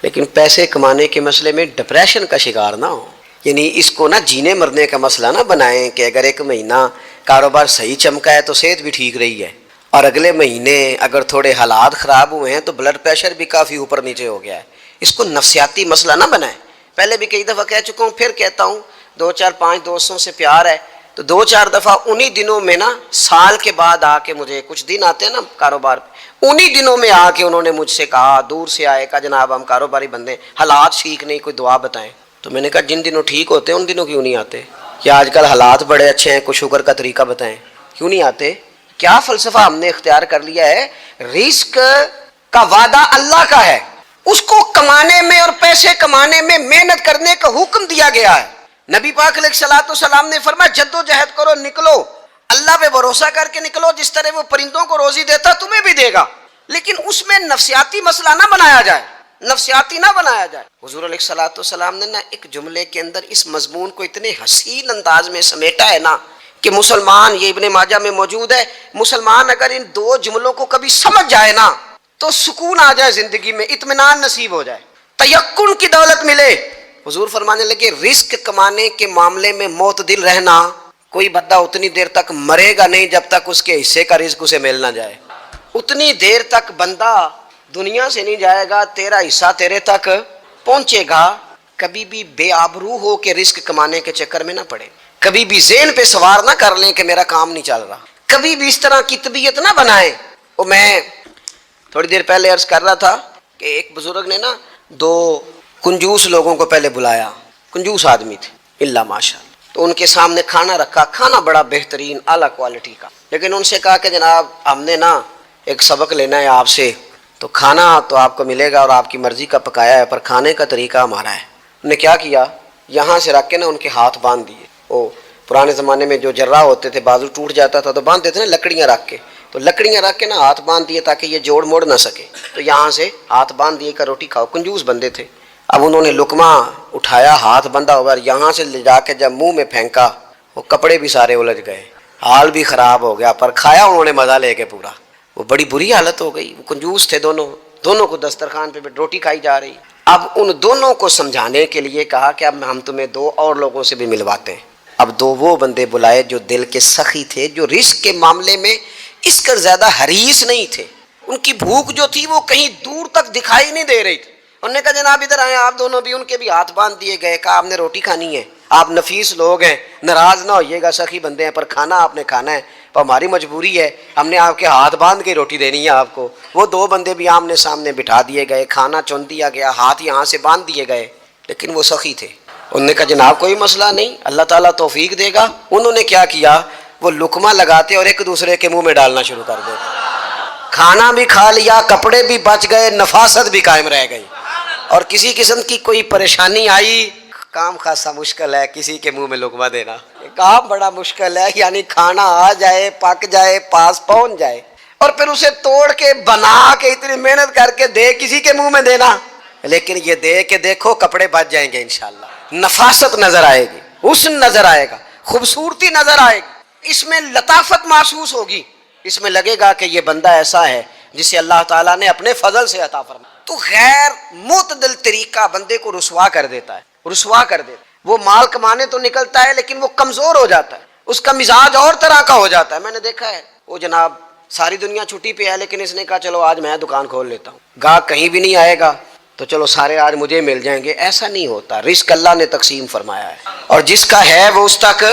لیکن پیسے کمانے کے مسئلے میں ڈپریشن کا شکار نہ ہو. یعنی اس کو نہ جینے مرنے کا مسئلہ نہ بنائیں کہ اگر ایک مہینہ کاروبار صحیح چمکا ہے تو صحت بھی ٹھیک رہی ہے، اور اگلے مہینے اگر تھوڑے حالات خراب ہوئے ہیں تو بلڈ پریشر بھی کافی اوپر نیچے ہو گیا ہے. اس کو نفسیاتی مسئلہ نہ بنائیں. پہلے بھی کئی دفعہ کہہ چکا ہوں، پھر کہتا ہوں، 2 4 5 دوستوں سے پیار ہے تو 2 4 دفعہ انہی دنوں میں نا، سال کے بعد آ کے مجھے کچھ دن آتے ہیں نا کاروبار پہ، انہی دنوں میں آ کے انہوں نے مجھ سے کہا، دور سے آئے، کہا جناب ہم کاروباری بندے، حالات ٹھیک نہیں، کوئی دعا بتائیں. تو میں نے کہا جن دنوں ٹھیک ہوتے ہیں ان دنوں کیوں نہیں آتے؟ یا آج کل حالات بڑے اچھے ہیں، کچھ شکر کا طریقہ بتائیں، کیوں نہیں آتے؟ کیا فلسفہ ہم نے اختیار کر لیا ہے؟ رزق کا وعدہ اللہ کا ہے، اس کو کمانے میں اور پیسے کمانے میں محنت کرنے کا حکم دیا گیا ہے. نبی پاک علیہ الصلوۃ والسلام نے فرمایا جد و جہد کرو، نکلو، اللہ پہ بھروسہ کر کے نکلو، جس طرح وہ پرندوں کو روزی دیتا تمہیں بھی دے گا. لیکن اس میں نفسیاتی مسئلہ نہ بنایا جائے، نفسیاتی نہ بنایا جائے. حضور علیہ الصلوۃ والسلام نے نا ایک جملے کے اندر اس مضمون کو اتنے حسین انداز میں سمیٹا ہے نا کہ مسلمان، یہ ابن ماجہ میں موجود ہے، مسلمان اگر ان 2 جملوں کو کبھی سمجھ جائے نا تو سکون آ جائے زندگی میں، اطمینان نصیب ہو جائے، تیقن کی دولت ملے. حضور فرمانے لگے رزق کمانے کے معاملے میں معتدل رہنا. کوئی بندہ اتنی دیر تک مرے گا نہیں جب تک اس کے حصے کا رزق اسے مل نہ جائے. اتنی دیر تک بندہ دنیا سے نہیں جائے گا، تیرا حصہ تیرے تک پہنچے گا. کبھی بھی بے آبرو ہو کے رزق کمانے کے چکر میں نہ پڑے. کبھی بھی ذہن پہ سوار نہ کر لیں کہ میرا کام نہیں چل رہا. کبھی بھی اس طرح کی طبیعت نہ بنائیں. وہ میں تھوڑی دیر پہلے عرض کر رہا تھا کہ ایک بزرگ نے نا 2 کنجوس لوگوں کو پہلے بلایا، کنجوس آدمی تھے اللہ ماشاء اللہ. تو ان کے سامنے کھانا رکھا، کھانا بڑا بہترین اعلیٰ کوالٹی کا، لیکن ان سے کہا کہ جناب ہم نے نا ایک سبق لینا ہے آپ سے، تو کھانا تو آپ کو ملے گا اور آپ کی مرضی کا پکایا ہے، پر کھانے کا طریقہ ہمارا ہے. انہوں نے کیا کیا، یہاں سے رکھ کے نا ان کے ہاتھ باندھ دیے. وہ پرانے زمانے میں جو جراح ہوتے تھے بازو ٹوٹ جاتا تھا تو باندھ دیتے نا لکڑیاں رکھ کے، تو لکڑیاں رکھ کے نا ہاتھ باندھ دیے تاکہ یہ جوڑ موڑ نہ سکے. تو یہاں سے ہاتھ باندھ دیے کہ روٹی کھاؤ. کنجوس بندے تھے. اب انہوں نے لقمہ اٹھایا، ہاتھ بندھا ہوا، یہاں سے لے جا کے جب منہ میں پھینکا وہ کپڑے بھی سارے الجھ گئے، حال بھی خراب ہو گیا، پر کھایا انہوں نے مزہ لے کے پورا. وہ بڑی بری حالت ہو گئی. وہ کنجوس تھے دونوں کو دسترخوان پہ روٹی کھائی جا رہی. اب ان دونوں کو سمجھانے کے لیے کہا کہ اب ہم تمہیں 2 اور لوگوں سے بھی ملواتے ہیں. اب 2 وہ بندے بلائے جو دل کے سخی تھے، جو رزق کے معاملے میں اس کا زیادہ حریص نہیں تھے. ان کی بھوک جو تھی وہ کہیں دور تک دکھائی نہیں دے رہی تھی. انہوں نے کہا جناب ادھر آئیں آپ دونوں بھی. ان کے بھی ہاتھ باندھ دیے گئے. کہا آپ نے روٹی کھانی ہے، آپ نفیس لوگ ہیں، ناراض نہ ہوئیے گا، سخی بندے ہیں، پر کھانا آپ نے کھانا ہے، پر ہماری مجبوری ہے، ہم نے آپ کے ہاتھ باندھ کے روٹی دینی ہے آپ کو. وہ 2 بندے بھی آمنے سامنے بٹھا دیے گئے، کھانا چن دیا گیا، ہاتھ یہاں سے باندھ دیے گئے، لیکن وہ سخی تھے. انہوں نے کہا جناب کوئی مسئلہ نہیں، اللہ تعالیٰ توفیق دے گا. انہوں نے کیا کیا، وہ لقمہ لگاتے اور ایک دوسرے کے منہ میں ڈالنا شروع کر دیتے. کھانا بھی کھا لیا، کپڑے بھی بچ گئے، نفاست بھی قائم رہ گئی، اور کسی قسم کی کوئی پریشانی آئی کام خاصا مشکل ہے کسی کے منہ میں لقمہ دینا، کام بڑا مشکل ہے، یعنی کھانا آ جائے، پک جائے، پاس پہنچ جائے، اور پھر اسے توڑ کے بنا کے اتنی محنت کر کے دے کسی کے منہ میں دینا۔ لیکن یہ دے کے دیکھو کپڑے بچ جائیں گے انشاءاللہ، نفاست نظر آئے گی، حسن نظر آئے گا، خوبصورتی نظر آئے گی، اس میں لطافت محسوس ہوگی، اس میں لگے گا کہ یہ بندہ ایسا ہے جسے اللہ تعالیٰ نے اپنے فضل سے عطا فرمایا۔ تو غیر معتدل طریقہ بندے کو رسوا کر دیتا ہے، رسوا کر دیتا ہے۔ وہ مال کمانے تو نکلتا ہے لیکن وہ کمزور ہو جاتا ہے، اس کا مزاج اور طرح کا ہو جاتا ہے۔ میں نے دیکھا ہے وہ جناب ساری دنیا چھٹی پہ ہے لیکن اس نے کہا چلو آج میں دکان کھول لیتا ہوں، گاہک کہیں بھی نہیں آئے گا تو چلو سارے آج مجھے مل جائیں گے۔ ایسا نہیں ہوتا، رزق اللہ نے تقسیم فرمایا ہے اور جس کا ہے وہ اس تک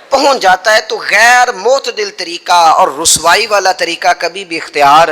پہنچ جاتا ہے۔ تو غیر معتدل طریقہ اور رسوائی والا طریقہ کبھی بھی اختیار۔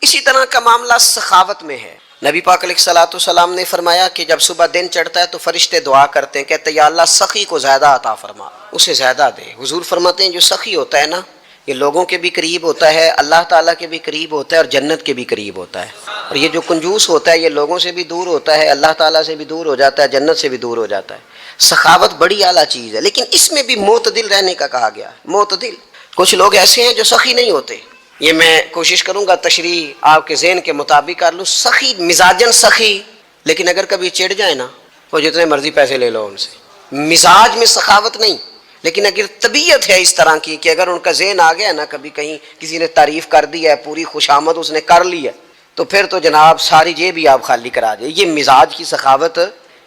اسی طرح کا معاملہ سخاوت میں ہے۔ نبی پاک علیہ الصلوۃ والسلام نے فرمایا کہ جب صبح دن چڑھتا ہے تو فرشتے دعا کرتے ہیں، کہتے ہیں یا اللہ سخی کو زیادہ عطا فرما، اسے زیادہ دے۔ حضور فرماتے ہیں جو سخی ہوتا ہے نا یہ لوگوں کے بھی قریب ہوتا ہے، اللہ تعالیٰ کے بھی قریب ہوتا ہے اور جنت کے بھی قریب ہوتا ہے، اور یہ جو کنجوس ہوتا ہے یہ لوگوں سے بھی دور ہوتا ہے، اللہ تعالیٰ سے بھی دور ہو جاتا ہے، جنت سے بھی دور ہو جاتا ہے۔ سخاوت بڑی اعلیٰ چیز ہے، لیکن اس میں بھی معتدل رہنے کا کہا گیا ہے۔ معتدل، کچھ لوگ ایسے ہیں جو سخی نہیں ہوتے، یہ میں کوشش کروں گا تشریح آپ کے ذہن کے مطابق کر لوں۔ سخی مزاجن سخی، لیکن اگر کبھی چڑ جائے نا تو جتنے مرضی پیسے لے لو ان سے، مزاج میں سخاوت نہیں، لیکن اگر طبیعت ہے اس طرح کی کہ اگر ان کا ذہن آ گیا نا کبھی کہیں کسی نے تعریف کر دی ہے، پوری خوشامد اس نے کر لی ہے، تو پھر تو جناب ساری جیب بھی آپ خالی کرا دے۔ یہ مزاج کی سخاوت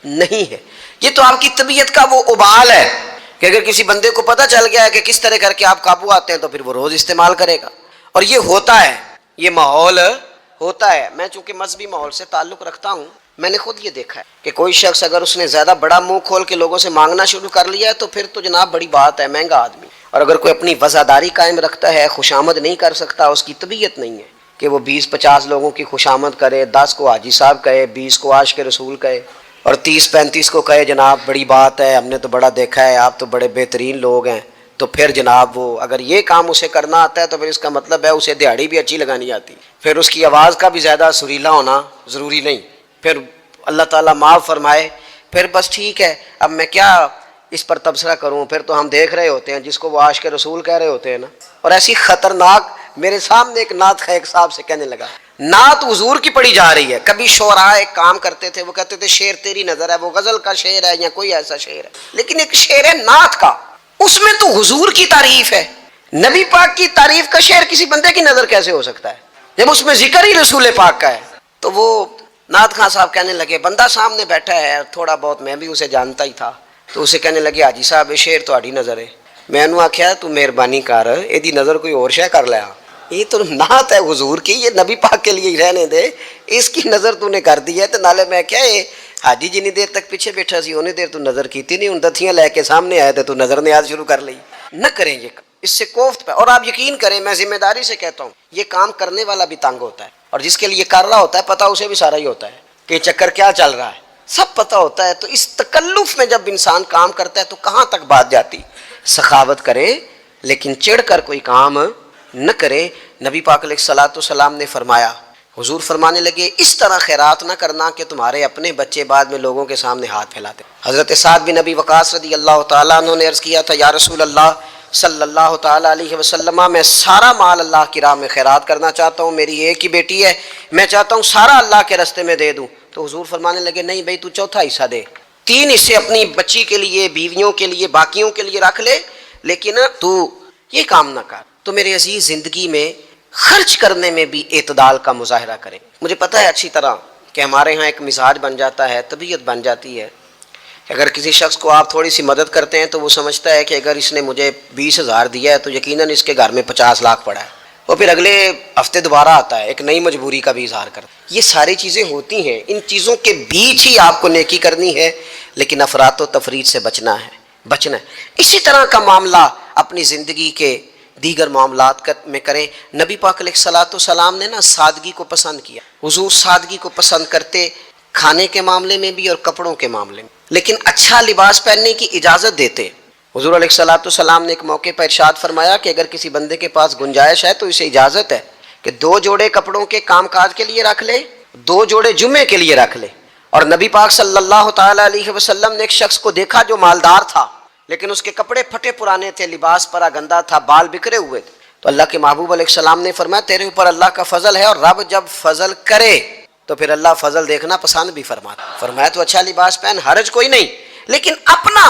نہیں ہے، یہ تو آپ کی طبیعت کا وہ ابال ہے کہ اگر کسی بندے کو پتہ چل گیا ہے کہ کس طرح کر کے آپ قابو آتے ہیں تو پھر وہ روز استعمال کرے گا، اور یہ ہوتا ہے، یہ ماحول ہوتا ہے۔ میں چونکہ مذہبی ماحول سے تعلق رکھتا ہوں، میں نے خود یہ دیکھا ہے کہ کوئی شخص اگر اس نے زیادہ بڑا منہ کھول کے لوگوں سے مانگنا شروع کر لیا ہے تو پھر تو جناب بڑی بات ہے، مہنگا آدمی۔ اور اگر کوئی اپنی وفاداری قائم رکھتا ہے، خوشامد نہیں کر سکتا، اس کی طبیعت نہیں ہے کہ وہ 20-50 لوگوں کی خوشامد کرے، 10 کو حاجی صاحب کہے، 20 کو عاشق رسول کہے اور 30-35 کو کہے جناب بڑی بات ہے، ہم نے تو بڑا دیکھا ہے، آپ تو بڑے بہترین لوگ ہیں، تو پھر جناب وہ اگر یہ کام اسے کرنا آتا ہے تو پھر اس کا مطلب ہے اسے دہاڑی بھی اچھی لگانی آتی، پھر اس کی آواز کا بھی زیادہ سریلا ہونا ضروری نہیں، پھر اللہ تعالیٰ معاف فرمائے، پھر بس ٹھیک ہے اب میں کیا اس پر تبصرہ کروں، پھر تو ہم دیکھ رہے ہوتے ہیں جس کو وہ عاشق رسول کہہ رہے ہوتے ہیں نا۔ اور ایسی خطرناک، میرے سامنے ایک نعت خیک صاحب سے کہنے لگا، نعت حضور کی پڑھی جا رہی ہے۔ کبھی شعراء ایک کام کرتے تھے، وہ کہتے تھے شعر تیری نظر ہے، وہ غزل کا شعر ہے یا کوئی ایسا شعر ہے، لیکن ایک شعر ہے نعت کا، اس میں تو حضور کی تعریف ہے۔ نبی پاک کی تعریف کا شعر کسی بندے کی نظر کیسے ہو سکتا ہے جب اس میں ذکر ہی رسول پاک کا ہے؟ تو وہ نعت خان صاحب کہنے لگے، بندہ سامنے بیٹھا ہے تھوڑا بہت میں بھی اسے جانتا ہی تھا، تو اسے کہنے لگے حاجی صاحب شعر تہاڈی نظر ہے۔ میں نے آخیا تو مہربانی کر یہ نظر کوئی اور شے کر لیا، یہ تو نعت ہے حضور کی، یہ نبی پاک کے لیے ہی رہنے دے، اس کی نظر تو نے کر دی ہے۔ تو نالے میں کیا یہ حاجی جنی دیر تک پیچھے بیٹھا سی انہیں دیر تو نظر کیتی نہیں، ان دتھیاں لے کے سامنے آئے تو نظر نیاز شروع کر لی۔ نہ کریں یہ، اس سے کوفت پہ، اور آپ یقین کریں میں ذمہ داری سے کہتا ہوں یہ کام کرنے والا بھی تنگ ہوتا ہے، اور جس کے لیے کر رہا ہوتا ہے پتہ اسے بھی سارا ہی ہوتا ہے کہ یہ چکر کیا چل رہا ہے، سب پتہ ہوتا ہے۔ تو اس تکلف میں جب انسان کام کرتا ہے تو کہاں تک بات جاتی۔ سخاوت کرے لیکن چڑھ کر کوئی کام نہ کرے۔ نبی پاک علیہ الصلوۃ والسلام نے فرمایا، حضور فرمانے لگے اس طرح خیرات نہ کرنا کہ تمہارے اپنے بچے بعد میں لوگوں کے سامنے ہاتھ پھیلاتے۔ حضرت سعد بن ابی وقاص رضی اللہ تعالیٰ عنہ نے عرض کیا تھا، یا رسول اللہ صلی اللہ تعالیٰ علیہ وسلم، میں سارا مال اللہ کی راہ میں خیرات کرنا چاہتا ہوں، میری ایک ہی بیٹی ہے، میں چاہتا ہوں سارا اللہ کے راستے میں دے دوں۔ تو حضور فرمانے لگے نہیں بھائی تو چوتھا حصہ دے، 3 حصے اپنی بچی کے لیے، بیویوں کے لیے، باقیوں کے لیے رکھ لے، لیکن تو یہ کام نہ کر۔ تو میرے عزیز زندگی میں خرچ کرنے میں بھی اعتدال کا مظاہرہ کریں۔ مجھے پتہ ہے اچھی طرح کہ ہمارے ہاں ایک مزاج بن جاتا ہے، طبیعت بن جاتی ہے، اگر کسی شخص کو آپ تھوڑی سی مدد کرتے ہیں تو وہ سمجھتا ہے کہ اگر اس نے مجھے 20,000 دیا ہے تو یقیناً اس کے گھر میں 50 لاکھ پڑا ہے، وہ پھر اگلے ہفتے دوبارہ آتا ہے، ایک نئی مجبوری کا بھی اظہار کرتا ہے۔ یہ ساری چیزیں ہوتی ہیں، ان چیزوں کے بیچ ہی آپ کو نیکی کرنی ہے، لیکن افراط و تفریط سے بچنا ہے۔ اسی طرح کا معاملہ اپنی زندگی کے دیگر معاملات میں کریں۔ نبی پاک علیہ الصلوۃ والسلام نے نا سادگی کو پسند کیا، حضور سادگی کو پسند کرتے، کھانے کے معاملے میں بھی اور کپڑوں کے معاملے میں، لیکن اچھا لباس پہننے کی اجازت دیتے۔ حضور علیہ الصلوۃ والسلام نے ایک موقع پر ارشاد فرمایا کہ اگر کسی بندے کے پاس گنجائش ہے تو اسے اجازت ہے کہ 2 جوڑے کپڑوں کے کام کاج کے لیے رکھ لے، 2 جوڑے جمعے کے لیے رکھ لے، اور نبی پاک صلی اللہ تعالی علیہ وسلم نے ایک شخص کو دیکھا جو مالدار تھا، لیکن اس کے کپڑے پھٹے پرانے تھے، لباس پرا گندا تھا، بال بکھرے ہوئے تھے. تو اللہ کے محبوب علیہ السلام نے فرمایا تیرے اوپر اللہ کا فضل ہے، اور رب جب فضل کرے تو پھر اللہ فضل دیکھنا پسند بھی فرماتا. فرمایا تو اچھا لباس پہن، حرج کوئی نہیں. لیکن اپنا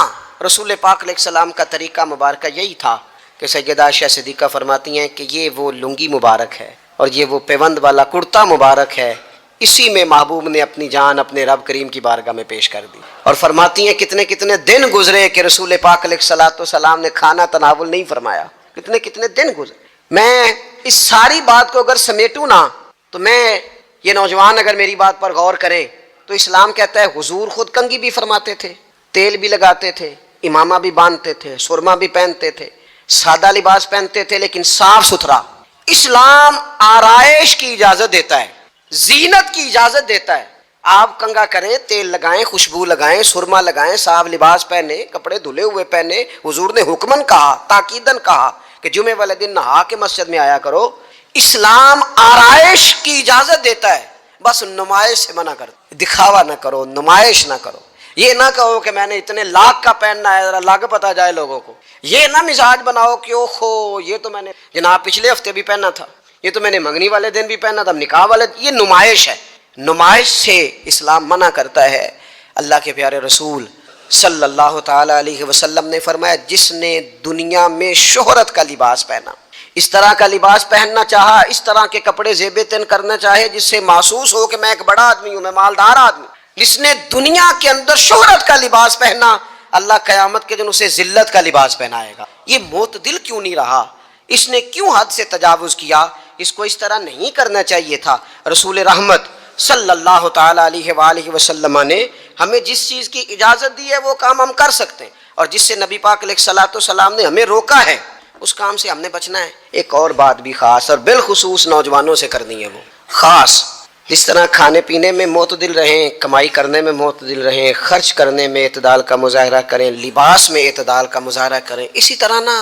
رسول پاک علیہ السلام کا طریقہ مبارکہ یہی تھا کہ سیدہ عائشہ صدیقہ فرماتی ہیں کہ یہ وہ لنگی مبارک ہے اور یہ وہ پیوند والا کرتا مبارک ہے، اسی میں محبوب نے اپنی جان اپنے رب کریم کی بارگاہ میں پیش کر دی. اور فرماتی ہیں کتنے کتنے دن گزرے کہ رسول پاک علیہ السلام نے کھانا تناول نہیں فرمایا، کتنے کتنے دن گزرے. میں اس ساری بات کو اگر سمیٹوں نا تو میں یہ نوجوان اگر میری بات پر غور کریں تو اسلام کہتا ہے حضور خود کنگھی بھی فرماتے تھے، تیل بھی لگاتے تھے، امامہ بھی باندھتے تھے، سرما بھی پہنتے تھے، سادہ لباس پہنتے تھے لیکن صاف ستھرا. اسلام آرائش کی اجازت دیتا ہے، زینت کی اجازت دیتا ہے. آپ کنگھا کریں، تیل لگائیں، خوشبو لگائیں، سرما لگائیں، صاف لباس پہنے، کپڑے دھلے ہوئے پہنے. حضور نے حکمن کہا، تاکیدن کہا کہ جمعے والے دن نہا کے مسجد میں آیا کرو. اسلام آرائش کی اجازت دیتا ہے، بس نمائش سے منع کرتا. دکھاوا نہ کرو، نمائش نہ کرو. یہ نہ کہو کہ میں نے اتنے لاکھ کا پہننا ہے، ذرا لگ پتا جائے لوگوں کو. یہ نہ مزاج بناؤ کہ اوہو یہ تو میں نے جناب پچھلے ہفتے بھی پہنا تھا، یہ تو میں نے منگنی والے دن بھی پہنا تھا، نکاح والے. یہ نمائش ہے، نمائش سے اسلام منع کرتا ہے. اللہ کے پیارے رسول صلی اللہ تعالی علیہ وسلم نے فرمایا جس نے دنیا میں شہرت کا لباس پہنا، اس طرح کا لباس پہننا چاہا، اس طرح کے کپڑے زیب تن کرنا چاہے جس سے محسوس ہو کہ میں ایک بڑا آدمی ہوں، میں مالدار آدمی. جس نے دنیا کے اندر شہرت کا لباس پہنا، اللہ قیامت کے دن اسے ذلت کا لباس پہنائے گا. یہ معتدل کیوں نہیں رہا؟ اس نے کیوں حد سے تجاوز کیا؟ اس کو اس طرح نہیں کرنا چاہیے تھا. رسول رحمت صلی اللہ تعالی علیہ وآلہ وسلم نے ہمیں جس چیز کی اجازت دی ہے وہ کام ہم کر سکتے ہیں، اور جس سے نبی پاک علیہ الصلوۃ والسلام نے ہمیں روکا ہے اس کام سے ہم نے بچنا ہے. ایک اور بات بھی خاص اور بالخصوص نوجوانوں سے کرنی ہے، وہ خاص جس طرح کھانے پینے میں معتدل رہیں، کمائی کرنے میں معتدل رہیں، خرچ کرنے میں اعتدال کا مظاہرہ کریں، لباس میں اعتدال کا مظاہرہ کریں، اسی طرح نا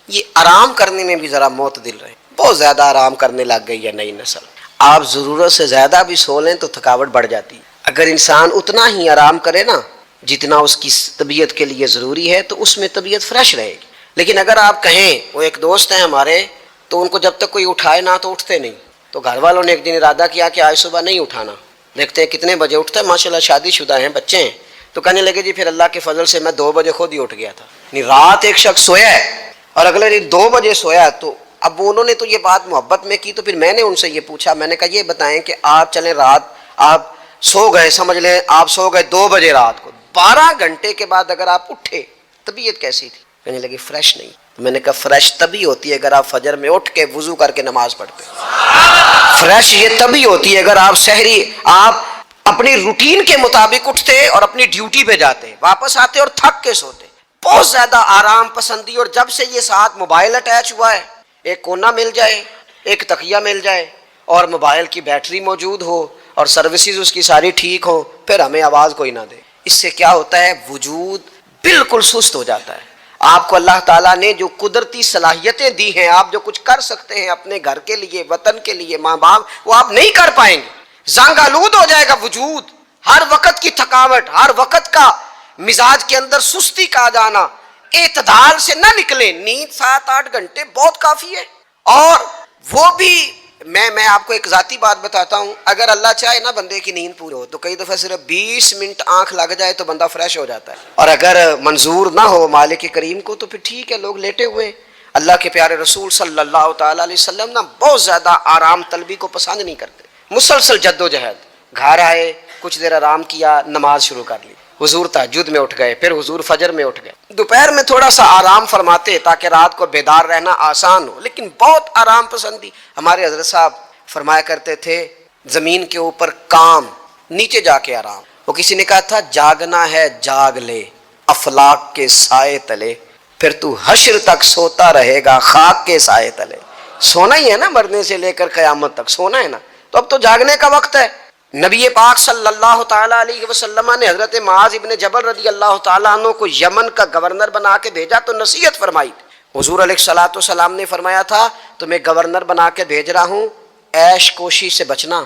یہ آرام کرنے میں بھی ذرا معتدل رہیں. بہت زیادہ آرام کرنے لگ گئی ہے نئی نسل. آپ ضرورت سے زیادہ بھی سو لیں تو تھکاوٹ بڑھ جاتی ہے. اگر انسان اتنا ہی آرام کرے نا جتنا اس کی طبیعت کے لیے ضروری ہے تو اس میں طبیعت فریش رہے گی. لیکن اگر آپ کہیں، وہ ایک دوست ہیں ہمارے، تو ان کو جب تک کوئی اٹھائے نہ تو اٹھتے نہیں. تو گھر والوں نے ایک دن ارادہ کیا کہ آج صبح نہیں اٹھانا، دیکھتے ہیں کتنے بجے اٹھتا ہے. ماشاءاللہ شادی شدہ ہیں، بچے ہیں. تو کہنے لگے جی پھر اللہ کے فضل سے میں 2 بجے خود ہی اٹھ گیا تھا. نہیں، رات ایک شخص سویا ہے اور اگلے دن 2 بجے سویا. تو اب انہوں نے تو یہ بات محبت میں کی، تو پھر میں نے ان سے یہ پوچھا، میں نے کہا یہ بتائیں کہ آپ چلیں رات آپ سو گئے، سمجھ لیں آپ سو گئے 2 بجے رات کو، 12 گھنٹے کے بعد اگر آپ اٹھے طبیعت کیسی تھی؟ کہنے لگے فریش نہیں. میں نے کہا فریش تبھی ہوتی ہے اگر آپ فجر میں اٹھ کے وضو کر کے نماز پڑھتے. فریش یہ تبھی ہوتی ہے اگر آپ سحری آپ اپنی روٹین کے مطابق اٹھتے اور اپنی ڈیوٹی پہ جاتے، واپس آتے اور تھک کے سوتے. بہت زیادہ آرام پسندی، اور جب سے یہ ساتھ موبائل اٹیچ ہوا ہے، ایک کونا مل جائے، ایک تکیہ مل جائے اور موبائل کی بیٹری موجود ہو اور سروسز اس کی ساری ٹھیک ہو، پھر ہمیں آواز کوئی نہ دے. اس سے کیا ہوتا ہے؟ وجود بالکل سست ہو جاتا ہے. آپ کو اللہ تعالیٰ نے جو قدرتی صلاحیتیں دی ہیں، آپ جو کچھ کر سکتے ہیں اپنے گھر کے لیے، وطن کے لیے، ماں باپ، وہ آپ نہیں کر پائیں گے. زنگ آلود ہو جائے گا وجود. ہر وقت کی تھکاوٹ، ہر وقت کا مزاج کے اندر سستی کا آ جانا. اعتدال سے نہ نکلیں. نیند 7-8 گھنٹے بہت کافی ہے. اور وہ بھی میں آپ کو ایک ذاتی بات بتاتا ہوں، اگر اللہ چاہے نا بندے کی نیند پوری ہو تو کئی دفعہ صرف 20 منٹ آنکھ لگ جائے تو بندہ فریش ہو جاتا ہے. اور اگر منظور نہ ہو مالک کریم کو تو پھر ٹھیک ہے، لوگ لیٹے ہوئے. اللہ کے پیارے رسول صلی اللہ تعالی علیہ وسلم نا بہت زیادہ آرام طلبی کو پسند نہیں کرتے. مسلسل جد و جہد. گھر آئے، کچھ دیر آرام کیا، نماز شروع کر لی. حضور تہجد میں اٹھ گئے، پھر حضور فجر میں اٹھ گئے. دوپہر میں تھوڑا سا آرام فرماتے تاکہ رات کو بیدار رہنا آسان ہو، لیکن بہت آرام پسندی. ہمارے حضرت صاحب فرمایا کرتے تھے زمین کے اوپر کام، نیچے جا کے آرام. وہ کسی نے کہا تھا جاگنا ہے جاگ لے افلاک کے سائے تلے، پھر تو حشر تک سوتا رہے گا خاک کے سائے تلے. سونا ہی ہے نا، مرنے سے لے کر قیامت تک سونا ہے نا، تو اب تو جاگنے کا وقت ہے. نبی پاک صلی اللہ تعالی علیہ وسلم نے حضرت معاذ ابن جبل رضی اللہ تعالیٰ عنہ کو یمن کا گورنر بنا کے بھیجا تو نصیحت فرمائی. حضور علیہ الصلوۃ والسلام نے فرمایا تھا تمہیں گورنر بنا کے بھیج رہا ہوں، عیش کوشی سے بچنا.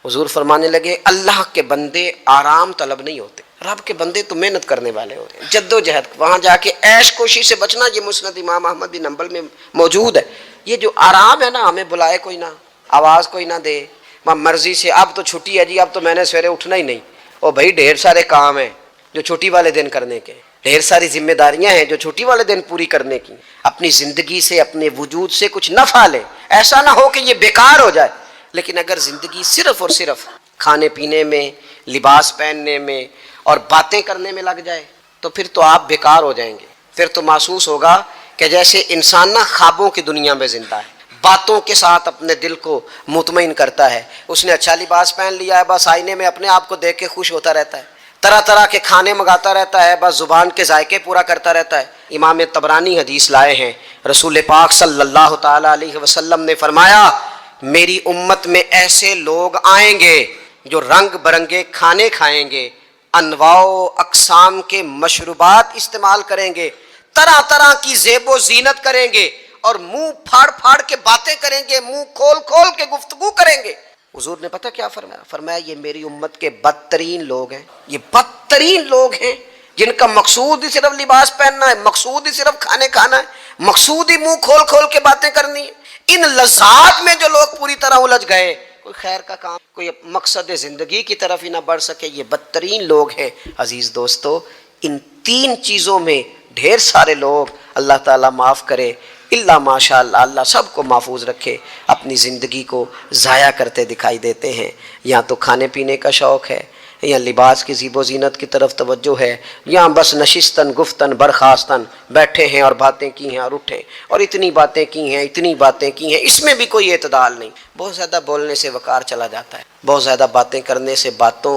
حضور فرمانے لگے اللہ کے بندے آرام طلب نہیں ہوتے، رب کے بندے تو محنت کرنے والے ہوتے ہیں، جد و جہد، وہاں جا کے عیش کوشی سے بچنا۔ یہ مسند امام احمد بن حنبل میں موجود ہے۔ یہ جو آرام ہے نا، ہمیں بلائے کوئی نہ، آواز کوئی نہ دے، مرضی سے اب تو چھٹی ہے جی، اب تو میں نے سویرے اٹھنا ہی نہیں، اور بھائی ڈھیر سارے کام ہیں جو چھٹی والے دن کرنے کے، ڈھیر ساری ذمہ داریاں ہیں جو چھٹی والے دن پوری کرنے کی۔ اپنی زندگی سے، اپنے وجود سے کچھ نفع لے، ایسا نہ ہو کہ یہ بیکار ہو جائے۔ لیکن اگر زندگی صرف اور صرف کھانے پینے میں، لباس پہننے میں اور باتیں کرنے میں لگ جائے تو پھر تو آپ بیکار ہو جائیں گے۔ پھر تو محسوس ہوگا کہ جیسے انسان نہ خوابوں کی دنیا میں زندہ ہے، باتوں کے ساتھ اپنے دل کو مطمئن کرتا ہے۔ اس نے اچھا لباس پہن لیا ہے، بس آئینے میں اپنے آپ کو دیکھ کے خوش ہوتا رہتا ہے، طرح طرح کے کھانے منگاتا رہتا ہے، بس زبان کے ذائقے پورا کرتا رہتا ہے۔ امام طبرانی حدیث لائے ہیں، رسول پاک صلی اللہ تعالی علیہ وسلم نے فرمایا میری امت میں ایسے لوگ آئیں گے جو رنگ برنگے کھانے کھائیں گے، انواع و اقسام کے مشروبات استعمال کریں گے، طرح طرح کی زیب و زینت کریں گے، اور منہ پھاڑ پھاڑ کے باتیں کریں گے، منہ کھول کھول کے گفتگو کریں گے۔ حضور نے پتہ کیا فرمایا؟ فرمایا یہ میری امت کے بدترین لوگ ہیں، یہ بدترین لوگ ہیں جن کا مقصود ہی صرف لباس پہننا ہے، مقصود ہی صرف کھانے کھانا ہے، مقصود ہی منہ کھول کھول کے باتیں کرنی ہے۔ ان لذات میں جو لوگ پوری طرح الجھ گئے، کوئی خیر کا کام، کوئی مقصد زندگی کی طرف ہی نہ بڑھ سکے، یہ بدترین لوگ ہیں۔ عزیز دوستو، ان تین چیزوں میں ڈھیر سارے لوگ، اللہ تعالیٰ معاف کرے اللہ ماشاء اللہ، اللہ سب کو محفوظ رکھے، اپنی زندگی کو ضائع کرتے دکھائی دیتے ہیں۔ یا تو کھانے پینے کا شوق ہے، یا لباس کی زیب و زینت کی طرف توجہ ہے، یا بس نشستن گفتن برخاستن بیٹھے ہیں اور باتیں کی ہیں اور اٹھے اور اتنی باتیں کی ہیں، اتنی باتیں کی ہیں، اس میں بھی کوئی اعتدال نہیں۔ بہت زیادہ بولنے سے وقار چلا جاتا ہے، بہت زیادہ باتیں کرنے سے باتوں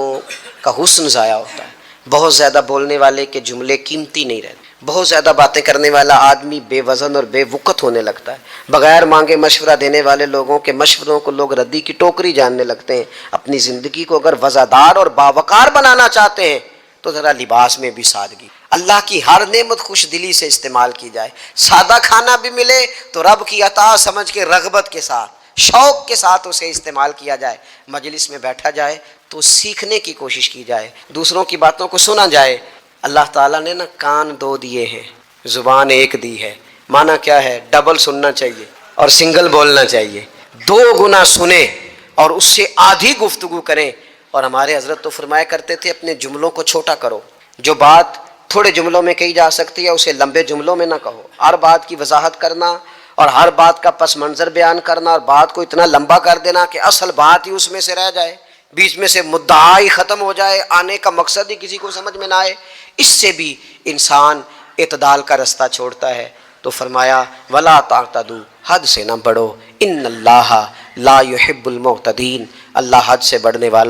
کا حسن ضائع ہوتا ہے، بہت زیادہ بولنے والے کے جملے قیمتی نہیں رہتے، بہت زیادہ باتیں کرنے والا آدمی بے وزن اور بے وقت ہونے لگتا ہے، بغیر مانگے مشورہ دینے والے لوگوں کے مشوروں کو لوگ ردی کی ٹوکری جاننے لگتے ہیں۔ اپنی زندگی کو اگر وزادار اور باوقار بنانا چاہتے ہیں تو ذرا لباس میں بھی سادگی، اللہ کی ہر نعمت خوش دلی سے استعمال کی جائے۔ سادہ کھانا بھی ملے تو رب کی عطا سمجھ کے رغبت کے ساتھ، شوق کے ساتھ اسے استعمال کیا جائے۔ مجلس میں بیٹھا جائے تو سیکھنے کی کوشش کی جائے، دوسروں کی باتوں کو سنا جائے۔ اللہ تعالیٰ نے نا کان دو دیے ہیں، زبان ایک دی ہے، معنی کیا ہے؟ ڈبل سننا چاہیے اور سنگل بولنا چاہیے، دو گنا سنیں اور اس سے آدھی گفتگو کریں۔ اور ہمارے حضرت تو فرمایا کرتے تھے اپنے جملوں کو چھوٹا کرو، جو بات تھوڑے جملوں میں کہی جا سکتی ہے اسے لمبے جملوں میں نہ کہو۔ ہر بات کی وضاحت کرنا اور ہر بات کا پس منظر بیان کرنا اور بات کو اتنا لمبا کر دینا کہ اصل بات ہی اس میں سے رہ جائے، بیچ میں سے مدعا ہی ختم ہو جائے، آنے کا مقصد ہی کسی کو سمجھ میں نہ آئے، اس سے بھی انسان اعتدال کا رستہ چھوڑتا ہے۔ تو فرمایا ولا تعتدوا، حد سے نہ بڑھو، ان اللہ لا يحب المعتدین، اللہ حد سے بڑھنے والوں